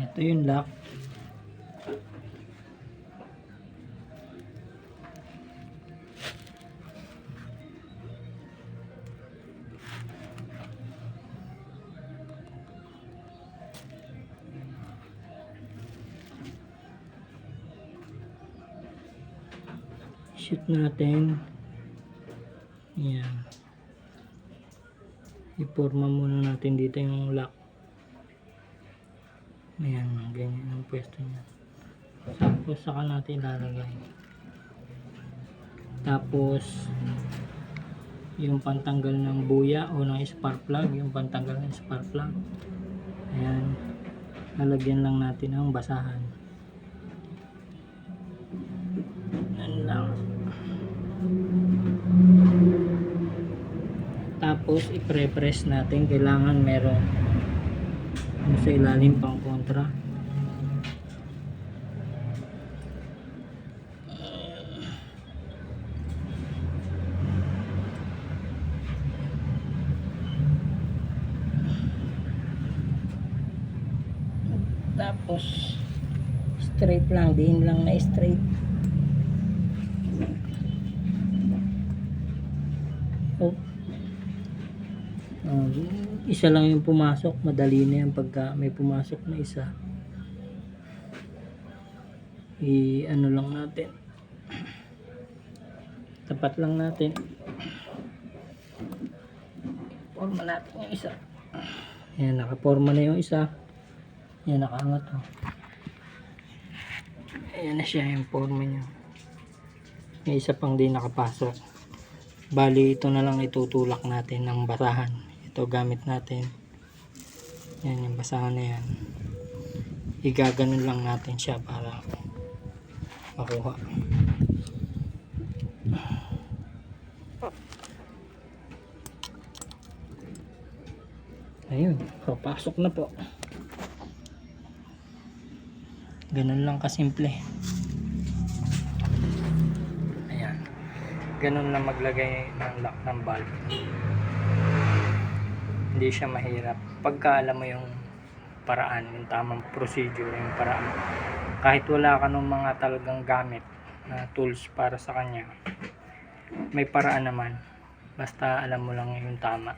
Ito yung lock. Shoot natin. Yan. Iporma muna natin dito yung lock. Ayan, ganyan ang pwesto niya. Tapos saka natin ilalagay. Tapos yung pantanggal ng buya o ng spark plug, yung pantanggal ng spark plug. Ayan. Lalagyan lang natin ang basahan. Yan lang. Tapos i-pre-press natin, kailangan meron sa ilalim pang kontra. Tapos straight lang, diin lang na straight. Oh. Isa lang yung pumasok, madali na yan pagka may pumasok na isa. Ano lang natin, tapat lang natin, forma natin yung isa. Yan, nakaporma na yung isa. Yan, nakaangat oh. Ayan na siya yung forma nya. May isa pang di nakapasok. Bali ito na lang itutulak natin ng basahan. Ito gamit natin. Yan yung basahan na yan. Igaganon lang natin siya para makuha. Ayun, papasok na po. Ganun lang kasimple. Ayan. Ganun lang maglagay ng lock ng valve. Hindi siya mahirap pagka alam mo yung paraan, yung tamang procedure, yung paraan. Kahit wala ka ng mga talagang gamit na tools para sa kanya, may paraan naman, basta alam mo lang yung tama.